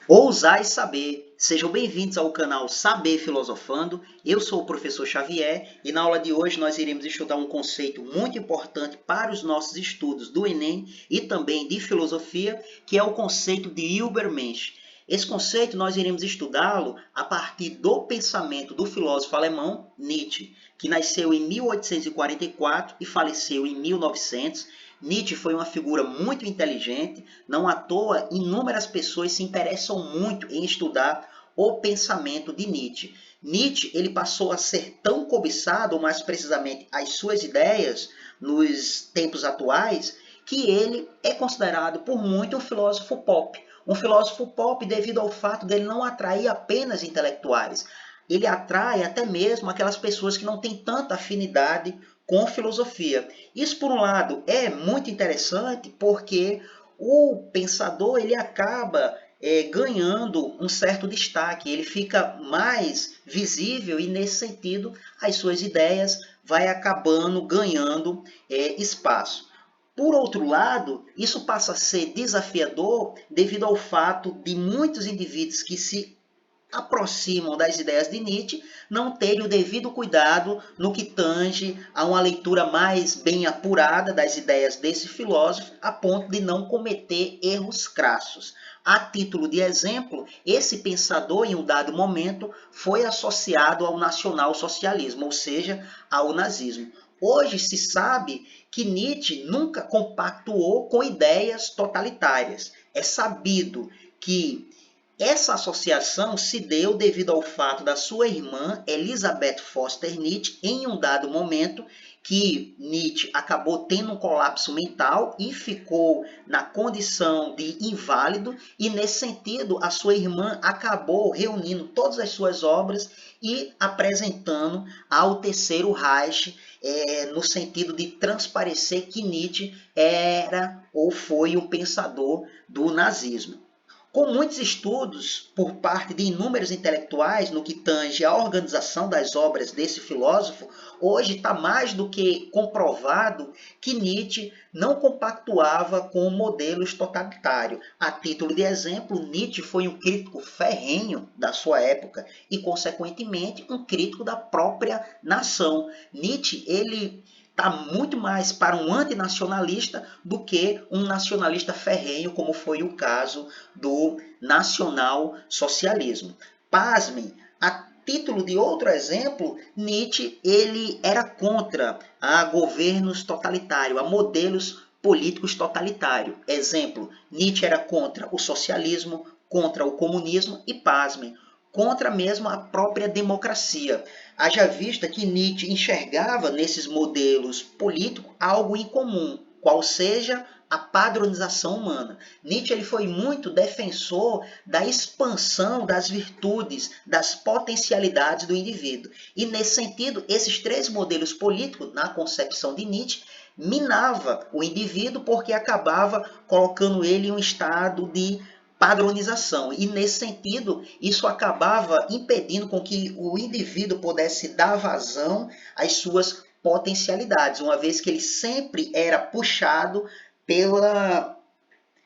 Ousar e saber. Sejam bem-vindos ao canal Saber Filosofando. Eu sou o professor Xavier e na aula de hoje nós iremos estudar um conceito muito importante para os nossos estudos do Enem e também de filosofia, que é o conceito de Übermensch. Esse conceito nós iremos estudá-lo a partir do pensamento do filósofo alemão Nietzsche, que nasceu em 1844 e faleceu em 1900. Nietzsche foi uma figura muito inteligente, não à toa inúmeras pessoas se interessam muito em estudar o pensamento de Nietzsche. Nietzsche ele passou a ser tão cobiçado, ou mais precisamente as suas ideias, nos tempos atuais, que ele é considerado por muito um filósofo pop. Um filósofo pop devido ao fato dele não atrair apenas intelectuais. Ele atrai até mesmo aquelas pessoas que não têm tanta afinidade com filosofia. Isso, por um lado, é muito interessante porque o pensador ele acaba ganhando um certo destaque, ele fica mais visível e, nesse sentido, as suas ideias vai acabando ganhando espaço. Por outro lado, isso passa a ser desafiador devido ao fato de muitos indivíduos que se aproximam das ideias de Nietzsche não terem o devido cuidado no que tange a uma leitura mais bem apurada das ideias desse filósofo, a ponto de não cometer erros crassos. A título de exemplo, esse pensador, em um dado momento, foi associado ao nacionalsocialismo, ou seja, ao nazismo. Hoje se sabe que Nietzsche nunca compactuou com ideias totalitárias. É sabido que essa associação se deu devido ao fato da sua irmã, Elizabeth Foster Nietzsche, em um dado momento que Nietzsche acabou tendo um colapso mental e ficou na condição de inválido, e nesse sentido a sua irmã acabou reunindo todas as suas obras e apresentando ao Terceiro Reich, no sentido de transparecer que Nietzsche era ou foi um pensador do nazismo. Com muitos estudos por parte de inúmeros intelectuais no que tange à organização das obras desse filósofo, hoje está mais do que comprovado que Nietzsche não compactuava com modelos totalitários. A título de exemplo, Nietzsche foi um crítico ferrenho da sua época e, consequentemente, um crítico da própria nação. Nietzsche, ele está muito mais para um antinacionalista do que um nacionalista ferrenho, como foi o caso do nacionalsocialismo. Pasmem, a título de outro exemplo, Nietzsche ele era contra a governos totalitários, a modelos políticos totalitários. Exemplo, Nietzsche era contra o socialismo, contra o comunismo e, pasmem, contra mesmo a própria democracia. Haja vista que Nietzsche enxergava nesses modelos políticos algo em comum, qual seja a padronização humana. Nietzsche ele foi muito defensor da expansão das virtudes, das potencialidades do indivíduo. E, nesse sentido, esses três modelos políticos, na concepção de Nietzsche, minava o indivíduo porque acabava colocando ele em um estado de padronização. E, nesse sentido, isso acabava impedindo com que o indivíduo pudesse dar vazão às suas potencialidades, uma vez que ele sempre era puxado pela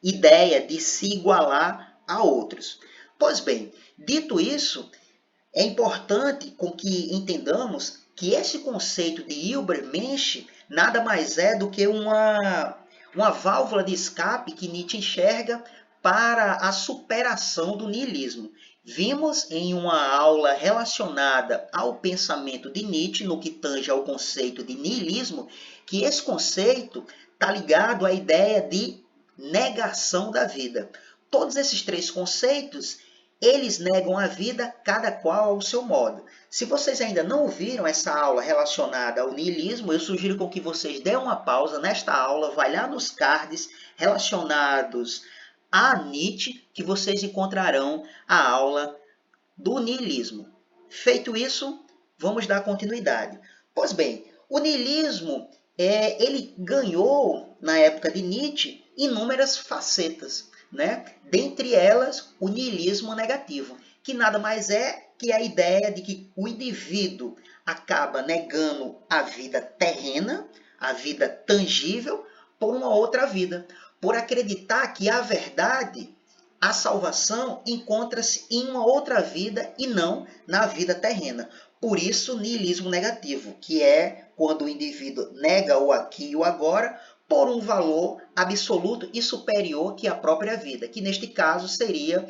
ideia de se igualar a outros. Pois bem, dito isso, é importante com que entendamos que esse conceito de Übermensch nada mais é do que uma válvula de escape que Nietzsche enxerga para a superação do niilismo. Vimos em uma aula relacionada ao pensamento de Nietzsche, no que tange ao conceito de niilismo, que esse conceito está ligado à ideia de negação da vida. Todos esses três conceitos, eles negam a vida, cada qual ao seu modo. Se vocês ainda não ouviram essa aula relacionada ao niilismo, eu sugiro com que vocês dêem uma pausa nesta aula, vai lá nos cards relacionados a Nietzsche, que vocês encontrarão a aula do niilismo. Feito isso, vamos dar continuidade. Pois bem, o niilismo ele ganhou, na época de Nietzsche, inúmeras facetas, né? Dentre elas, o niilismo negativo, que nada mais é que a ideia de que o indivíduo acaba negando a vida terrena, a vida tangível, por uma outra vida, por acreditar que a verdade a salvação encontra-se em uma outra vida e não na vida terrena. Por isso, niilismo negativo, que é quando o indivíduo nega o aqui e o agora por um valor absoluto e superior que a própria vida, que neste caso seria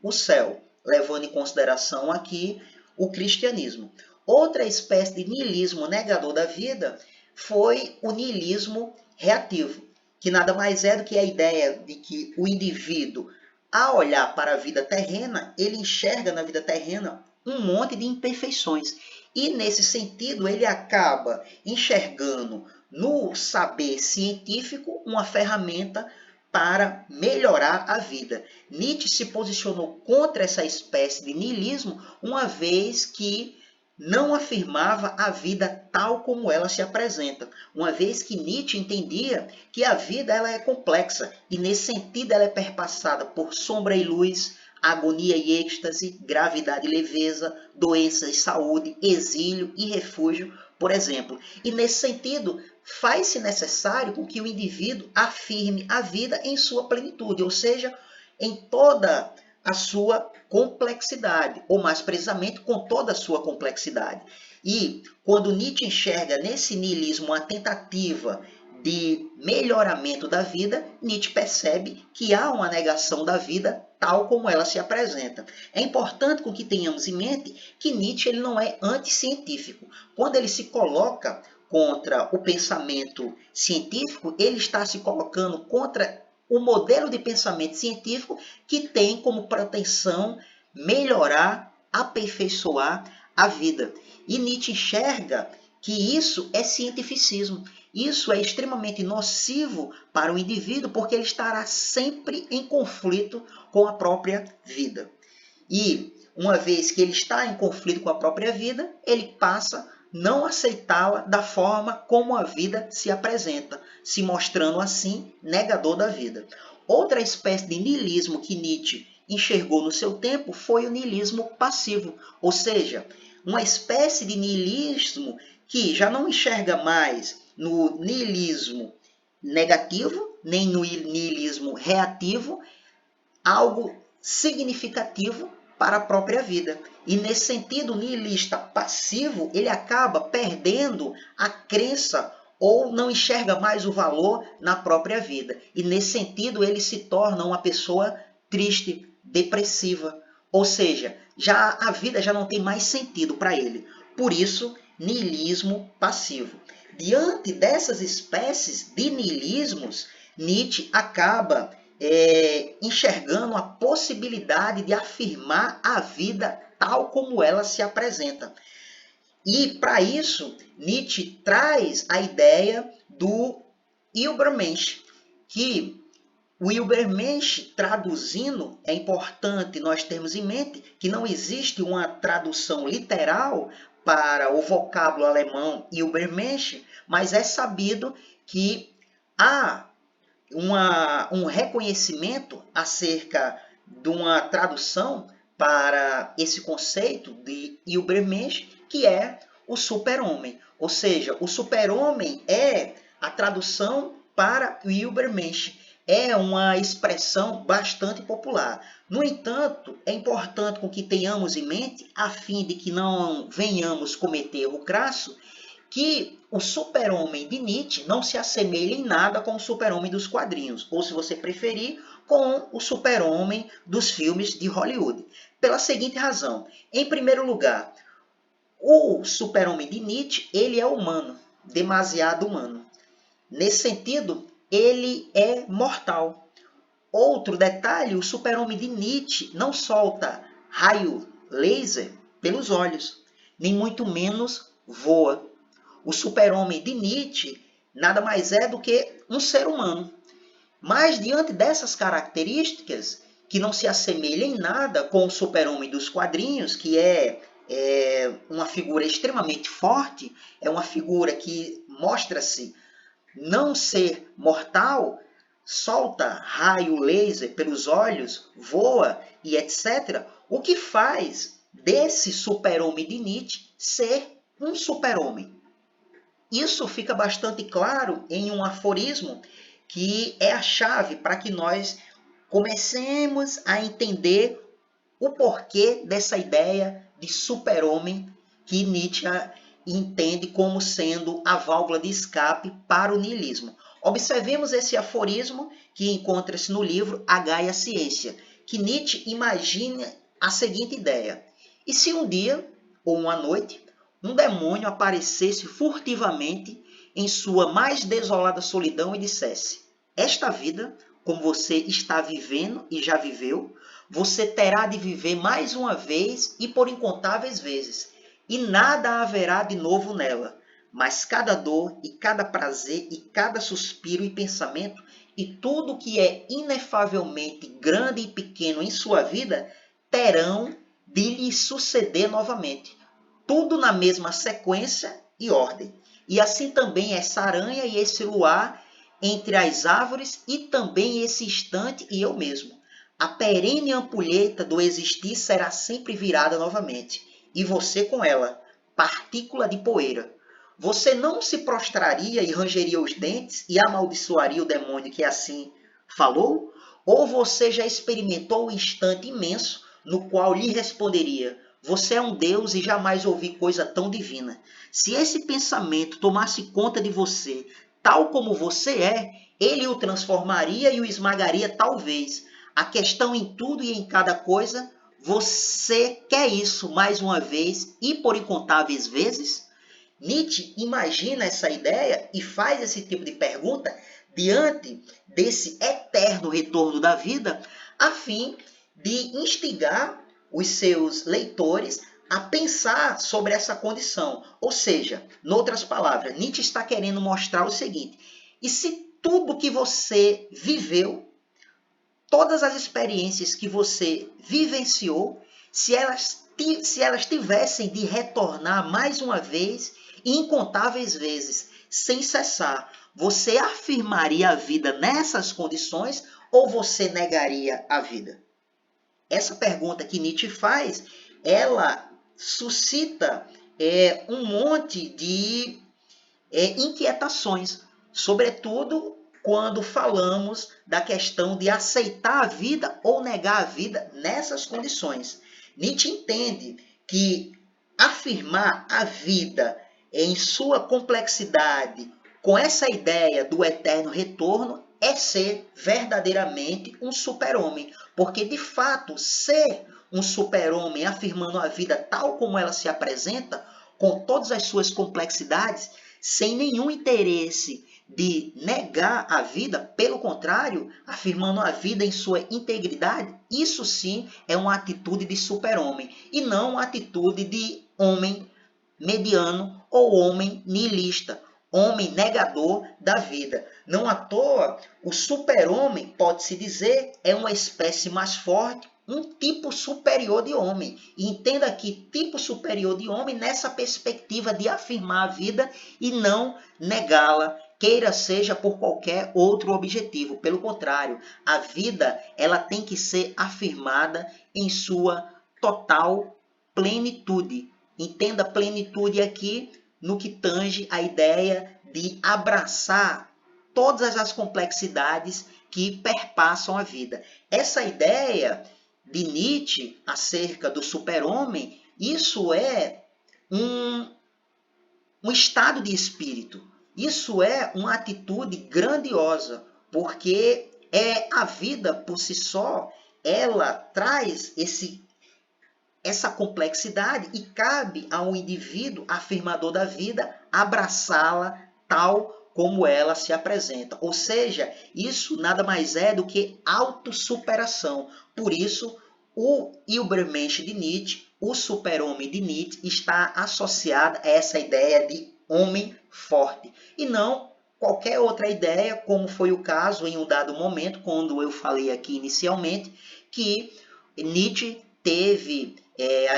o céu, levando em consideração aqui o cristianismo. Outra espécie de niilismo negador da vida foi o niilismo reativo, que nada mais é do que a ideia de que o indivíduo, ao olhar para a vida terrena, ele enxerga na vida terrena um monte de imperfeições. E, nesse sentido, ele acaba enxergando no saber científico uma ferramenta para melhorar a vida. Nietzsche se posicionou contra essa espécie de niilismo, uma vez que não afirmava a vida tal como ela se apresenta, uma vez que Nietzsche entendia que a vida ela é complexa e, nesse sentido, ela é perpassada por sombra e luz, agonia e êxtase, gravidade e leveza, doença e saúde, exílio e refúgio, por exemplo. E, nesse sentido, faz-se necessário com que o indivíduo afirme a vida em sua plenitude, ou seja, em toda a sua complexidade, ou mais precisamente, com toda a sua complexidade. E quando Nietzsche enxerga nesse niilismo a tentativa de melhoramento da vida, Nietzsche percebe que há uma negação da vida tal como ela se apresenta. É importante que tenhamos em mente que Nietzsche ele não é anticientífico. Quando ele se coloca contra o pensamento científico, ele está se colocando contra o modelo de pensamento científico que tem como pretensão melhorar, aperfeiçoar a vida. E Nietzsche enxerga que isso é cientificismo. Isso é extremamente nocivo para o indivíduo porque ele estará sempre em conflito com a própria vida. E, uma vez que ele está em conflito com a própria vida, ele passa a não aceitá-la da forma como a vida se apresenta, se mostrando assim negador da vida. Outra espécie de niilismo que Nietzsche enxergou no seu tempo foi o niilismo passivo, ou seja, uma espécie de niilismo que já não enxerga mais no niilismo negativo, nem no niilismo reativo, algo significativo para a própria vida. E, nesse sentido, o niilista passivo, ele acaba perdendo a crença ou não enxerga mais o valor na própria vida. E, nesse sentido, ele se torna uma pessoa triste, depressiva. Ou seja, a vida já não tem mais sentido para ele. Por isso, niilismo passivo. Diante dessas espécies de niilismos, Nietzsche acaba enxergando a possibilidade de afirmar a vida tal como ela se apresenta. E, para isso, Nietzsche traz a ideia do Übermensch, que o Übermensch, traduzindo, é importante nós termos em mente que não existe uma tradução literal para o vocábulo alemão Übermensch, mas é sabido que há um reconhecimento acerca de uma tradução para esse conceito de Übermensch, que é o super-homem. Ou seja, o super-homem é a tradução para o Übermensch. É uma expressão bastante popular. No entanto, é importante com que tenhamos em mente, a fim de que não venhamos cometer o crasso, que o super-homem de Nietzsche não se assemelha em nada com o super-homem dos quadrinhos, ou, se você preferir, com o super-homem dos filmes de Hollywood. Pela seguinte razão: em primeiro lugar, o super-homem de Nietzsche ele é humano, demasiado humano. Nesse sentido, ele é mortal. Outro detalhe: o super-homem de Nietzsche não solta raio laser pelos olhos, nem muito menos voa. O super-homem de Nietzsche nada mais é do que um ser humano. Mas, diante dessas características, que não se assemelham em nada com o super-homem dos quadrinhos, que é uma figura extremamente forte, é uma figura que mostra-se não ser mortal, solta raio laser pelos olhos, voa e etc., o que faz desse super-homem de Nietzsche ser um super-homem. Isso fica bastante claro em um aforismo que é a chave para que nós comecemos a entender o porquê dessa ideia de super-homem que Nietzsche entende como sendo a válvula de escape para o niilismo. Observemos esse aforismo que encontra-se no livro A Gaia Ciência, que Nietzsche imagina a seguinte ideia: e se um dia, ou uma noite, um demônio aparecesse furtivamente em sua mais desolada solidão e dissesse: esta vida, como você está vivendo e já viveu, você terá de viver mais uma vez e por incontáveis vezes, e nada haverá de novo nela, mas cada dor e cada prazer e cada suspiro e pensamento e tudo que é inefavelmente grande e pequeno em sua vida terão de lhe suceder novamente, tudo na mesma sequência e ordem. E assim também essa aranha e esse luar entre as árvores e também esse instante e eu mesmo. A perene ampulheta do existir será sempre virada novamente, e você com ela, partícula de poeira. Você não se prostraria e rangeria os dentes e amaldiçoaria o demônio que assim falou? Ou você já experimentou o instante imenso no qual lhe responderia: você é um Deus e jamais ouvi coisa tão divina. Se esse pensamento tomasse conta de você, tal como você é, ele o transformaria e o esmagaria talvez. A questão em tudo e em cada coisa, você quer isso mais uma vez e por incontáveis vezes? Nietzsche imagina essa ideia e faz esse tipo de pergunta diante desse eterno retorno da vida, a fim de instigar os seus leitores a pensar sobre essa condição. Ou seja, em outras palavras, Nietzsche está querendo mostrar o seguinte: e se tudo que você viveu, todas as experiências que você vivenciou, se elas tivessem de retornar mais uma vez, incontáveis vezes, sem cessar, você afirmaria a vida nessas condições ou você negaria a vida? Essa pergunta que Nietzsche faz, ela suscita um monte de inquietações, sobretudo quando falamos da questão de aceitar a vida ou negar a vida nessas condições. Nietzsche entende que afirmar a vida em sua complexidade, com essa ideia do eterno retorno, é ser verdadeiramente um super-homem. Porque, de fato, ser um super-homem afirmando a vida tal como ela se apresenta, com todas as suas complexidades, sem nenhum interesse de negar a vida, pelo contrário, afirmando a vida em sua integridade, isso sim é uma atitude de super-homem e não uma atitude de homem mediano ou homem nihilista, homem negador da vida. Não à toa, o super-homem, pode-se dizer, é uma espécie mais forte, um tipo superior de homem. E entenda aqui, tipo superior de homem nessa perspectiva de afirmar a vida e não negá-la, queira seja por qualquer outro objetivo. Pelo contrário, a vida ela tem que ser afirmada em sua total plenitude. Entenda plenitude aqui no que tange a ideia de abraçar todas as complexidades que perpassam a vida. Essa ideia de Nietzsche acerca do super-homem, isso é um estado de espírito. Isso é uma atitude grandiosa, porque a vida por si só, ela traz essa complexidade e cabe ao indivíduo afirmador da vida abraçá-la tal como ela se apresenta. Ou seja, isso nada mais é do que autossuperação. Por isso, o Übermensch de Nietzsche, o super-homem de Nietzsche, está associado a essa ideia de homem forte. E não qualquer outra ideia, como foi o caso em um dado momento, quando eu falei aqui inicialmente, que Nietzsche teve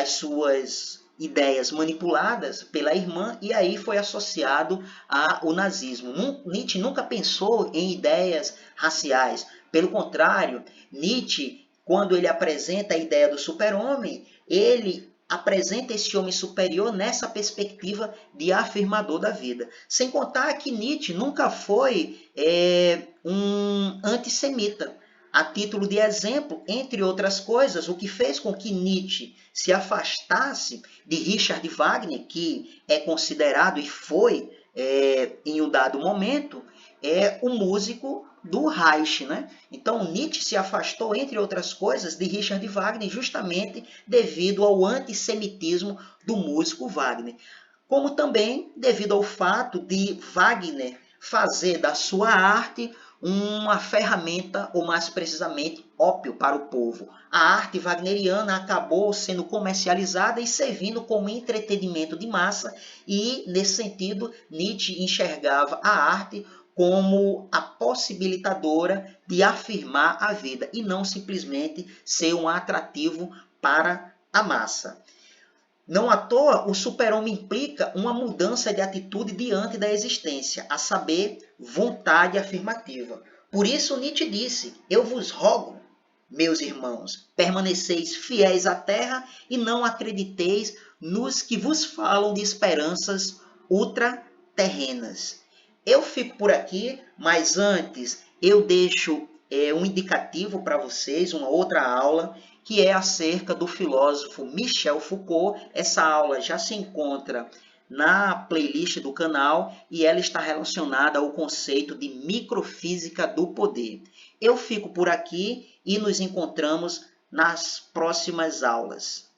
as suas ideias manipuladas pela irmã e aí foi associado ao nazismo. Nietzsche nunca pensou em ideias raciais. Pelo contrário, Nietzsche, quando ele apresenta a ideia do super-homem, ele apresenta esse homem superior nessa perspectiva de afirmador da vida. Sem contar que Nietzsche nunca foi um antissemita. A título de exemplo, entre outras coisas, o que fez com que Nietzsche se afastasse de Richard Wagner, que é considerado e foi, em um dado momento, o músico do Reich, né? Então, Nietzsche se afastou, entre outras coisas, de Richard Wagner justamente devido ao antissemitismo do músico Wagner, como também devido ao fato de Wagner fazer da sua arte uma ferramenta, ou mais precisamente, ópio para o povo. A arte wagneriana acabou sendo comercializada e servindo como entretenimento de massa, e, nesse sentido, Nietzsche enxergava a arte como a possibilitadora de afirmar a vida e não simplesmente ser um atrativo para a massa. Não à toa, o super-homem implica uma mudança de atitude diante da existência, a saber, vontade afirmativa. Por isso Nietzsche disse: eu vos rogo, meus irmãos, permaneceis fiéis à terra e não acrediteis nos que vos falam de esperanças ultraterrenas. Eu fico por aqui, mas antes eu deixo um indicativo para vocês, uma outra aula, que é acerca do filósofo Michel Foucault. Essa aula já se encontra na playlist do canal e ela está relacionada ao conceito de microfísica do poder. Eu fico por aqui e nos encontramos nas próximas aulas.